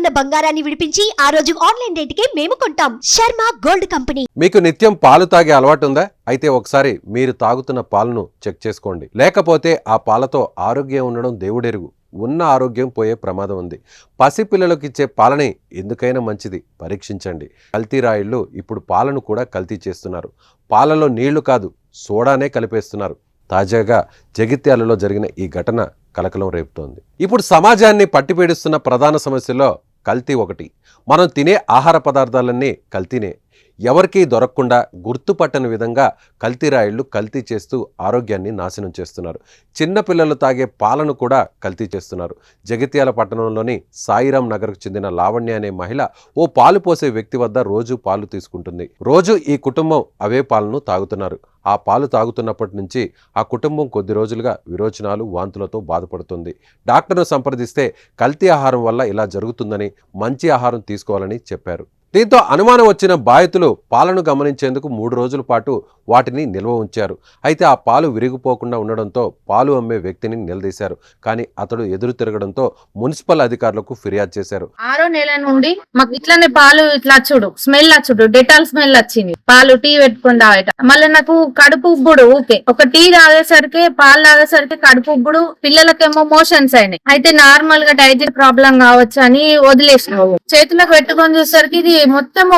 ఉన్న బంగారాన్ని విడిపించి ఆ రోజు ఆన్లైన్ రేటుకే మేము కొంటాం. Sharma gold company. మీకు నిత్యం పాలు తాగే అలవాటు ఉందా? అయితే ఒకసారి మీరు తాగుతున్న పాలను చెక్ చేసుకోండి. లేకపోతే ఆ పాలతో ఆరోగ్యం ఉండడం దేవుడెరుగు. ఉన్న ఆరోగ్యం పోయే ప్రమాదం ఉంది. పసిపిల్లలకు ఇచ్చే పాలని ఎందుకైనా మంచిది, పరీక్షించండి. కల్తీ రాయిళ్లు ఇప్పుడు పాలను కూడా కల్తీ చేస్తున్నారు. పాలలో నీళ్లు కాదు, సోడానే కలిపేస్తున్నారు. తాజాగా జగిత్యాలలో జరిగిన ఈ ఘటన కలకలం రేపుతోంది. ఇప్పుడు సమాజాన్ని పట్టిపీడిస్తున్న ప్రధాన సమస్యలో కల్తీ ఒకటి. మనం తినే ఆహార పదార్థాలన్నీ కల్తీనే. ఎవరికీ దొరకకుండా గుర్తుపట్టని విధంగా కల్తీ రాయిళ్లు కల్తీ చేస్తూ ఆరోగ్యాన్ని నాశనం చేస్తున్నారు. చిన్నపిల్లలు తాగే పాలను కూడా కల్తీ చేస్తున్నారు. జగిత్యాల పట్టణంలోని సాయిరాం నగర్కు చెందిన లావణ్య అనే మహిళ ఓ పాలు పోసే వ్యక్తి వద్ద రోజు పాలు తీసుకుంటుంది. రోజు ఈ కుటుంబం అవే పాలను తాగుతున్నారు. ఆ పాలు తాగుతున్నప్పటి నుంచి ఆ కుటుంబం కొద్ది రోజులుగా విరోచనాలు, వాంతులతో బాధపడుతుంది. డాక్టర్ను సంప్రదిస్తే కల్తీ ఆహారం వల్ల ఇలా జరుగుతుందని, మంచి ఆహారం తీసుకోవాలని చెప్పారు. దీంతో అనుమానం వచ్చిన బాధితులు పాలను గమనించేందుకు 3 రోజుల పాటు వాటిని నిల్వ ఉంచారు. అయితే ఆ పాలు విరిగిపోకుండా ఉండడంతో పాలు అమ్మే వ్యక్తిని నిలదీశారు. కానీ అతడు ఎదురు తిరగడంతో మున్సిపల్ అధికారులకు ఫిర్యాదు చేశారు. 6వ నెల నుండి మాకు ఇట్లానే పాలు ఇట్లా చూడు స్మెల్ వచ్చుడు, డెటాల్ స్మెల్ వచ్చింది. పాలు టీ పెట్టుకుని తాగట. మళ్ళీ నాకు కడుపు ఉబ్బుడు. ఊకే ఒక టీ తాగేసరికి, పాలు తాగేసరికి కడుపు ఉబ్బుడు. పిల్లలకేమో మోషన్స్ అయినాయి. అయితే నార్మల్ గా డైజెస్ట్ ప్రాబ్లం కావచ్చు అని వదిలేసినావు. చేతులకు పెట్టుకొని చూసరికి ఇది మొత్తము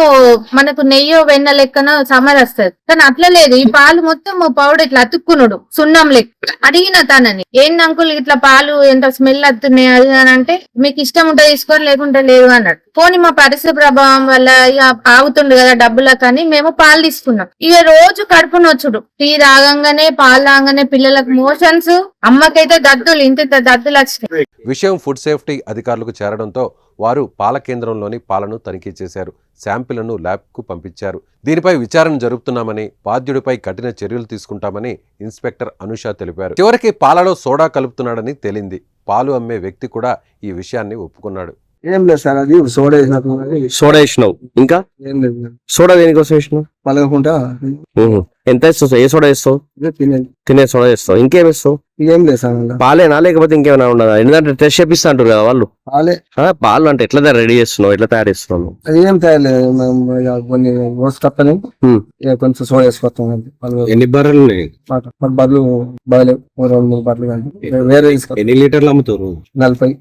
మనకు నెయ్యో వెన్న లెక్కన సమర్ వస్తుంది. కానీ అట్లా లేదు. ఈ పాలు మొత్తం పౌడర్ ఇట్లా అతుక్కునుడు, సున్నం లెక్క. అడిగిన తనని, ఏంటి అంకుల్ ఇట్లా పాలు ఎంత స్మెల్ వస్తున్నాయి అది అని అంటే, మీకు ఇష్టం ఉంటే తీసుకోరు, లేకుంటే లేదు అన్నాడు. పోనీ మా పరిస్థితి ప్రభావం వల్ల ఇక ఆగుతుండు కదా డబ్బులకు కానీ మేము పాలు తీసుకున్నాం. ఇక రోజు కడుపు నొచ్చుడు. టీ తాగంగానే, పాలు తాగంగానే పిల్లలకు మోషన్స్, అమ్మకైతే దద్దులు, ఇంత దద్దులు వచ్చినాయి. విషయం ఫుడ్ సేఫ్టీ అధికారులకు చేరడంతో వారు పాల కేంద్రంలోని పాలను తనిఖీ చేశారు. శాంపిళ్లను ల్యాబ్కు పంపించారు. దీనిపై విచారణ జరుపుతున్నామని, బాధ్యుడిపై కఠిన చర్యలు తీసుకుంటామని ఇన్స్పెక్టర్ అనుష తెలిపారు. చివరికి పాలలో సోడా కలుపుతున్నాడని తేలింది. పాలు అమ్మే వ్యక్తి కూడా ఈ విషయాన్ని ఒప్పుకున్నాడు. ఏం లేదు సార్, అది సోడా సోడా వేసినావు. ఇంకా ఏం లేదు. సోడా దేనికోసం వేసినావు? పలగకుండా ఎంత వేస్తావు? ఏ సోడా వేస్తావు? తినే సోడా వేస్తావు. ఇంకేం వేస్తావు? ఏం లేదు సార్. పాలేనా లేకపోతే ఇంకేమైనా ఉండదా? ఎందుకంటే టెస్ట్ చేపిస్తా అంటారు కదా వాళ్ళు. పాలే. పాలు అంటే ఎట్లా రెడీ చేస్తున్నావు, ఎట్లా తయారు చేస్తున్నావు? అది ఏం తయారు కొన్ని రోజు తప్పని కొంచెం సోడా వేసుకొస్తాం. ఎన్ని బర్రెలు ఉన్నాయి? బర్రెలు బాగాలేవు, 2-3 బర్రెలు కానీ వేరే తీసుకొస్తాం. ఎన్ని లీటర్లు అమ్ముతారు? 40.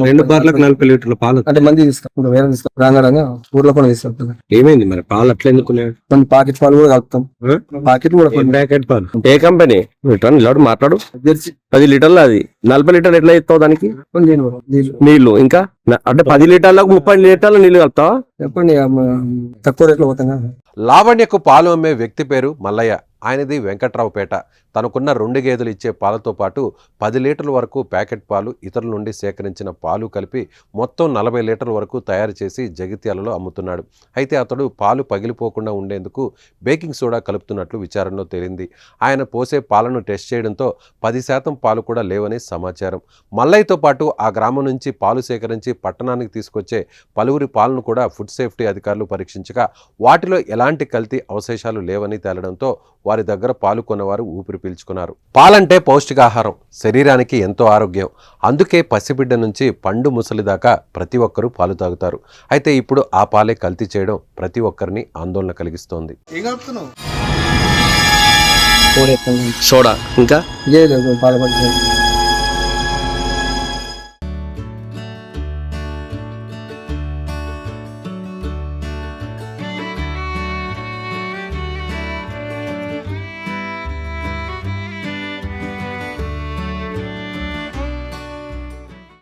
రెండు బర్రెలకు 40 లీటర్ల పాలు అంటే మంది తీసుకుంటాం, వేరే తీసుకుంటాం. రాంగడంగా ఊర్లో కూడా తీసుకుంటాం. ఏమైంది మరి పాలు అట్లా ఎందుకున్నాయి? కొన్ని పాకెట్ పాలు కూడా కలుపుతాం. పాకెట్ కూడా ప్యాకెట్ పాలు. ఏ కంపెనీ? నిలబడి మాట్లాడు. 10 లీటర్లు. అది 40 లీటర్లు ఎట్లా ఇస్తావు దానికి? నీళ్లు ఇంకా అంటే 10 లీటర్లకు 30 లీటర్ల నీళ్లు కలుపుతావా? చెప్పండి, తక్కువ రేట్లో పోతాం. లావణ్యకు పాలు అమ్మే వ్యక్తి పేరు మల్లయ్య. ఆయనది వెంకట్రావుపేట. తనకున్న 2 గేదెలు ఇచ్చే పాలతో పాటు 10 లీటర్ల వరకు ప్యాకెట్ పాలు, ఇతరుల నుండి సేకరించిన పాలు కలిపి మొత్తం 40 లీటర్ల వరకు తయారు చేసి జగిత్యాలలో అమ్ముతున్నాడు. అయితే అతడు పాలు పగిలిపోకుండా ఉండేందుకు బేకింగ్ సోడా కలుపుతున్నట్లు విచారణలో తేలింది. ఆయన పోసే పాలను టెస్ట్ చేయడంతో 10% పాలు కూడా లేవని సమాచారం. మల్లయ్యతో పాటు ఆ గ్రామం నుంచి పాలు సేకరించి పట్టణానికి తీసుకొచ్చే పలువురి పాలను కూడా ఫుడ్ సేఫ్టీ అధికారులు పరీక్షించగా వాటిలో ఎలాంటి కల్తీ అవశేషాలు లేవని తేలడంతో వారి దగ్గర పాలు కొన్నవారు ఊపిరి పీల్చుకున్నారు. పాలంటే పౌష్టికాహారం, శరీరానికి ఎంతో ఆరోగ్యం. అందుకే పసిబిడ్డ నుంచి పండు ముసలి దాకా ప్రతి ఒక్కరూ పాలు తాగుతారు. అయితే ఇప్పుడు ఆ పాలే కల్తీ చేయడం ప్రతి ఒక్కరిని ఆందోళన కలిగిస్తోంది. సోడా ఇంకా బాధపడుతుంది.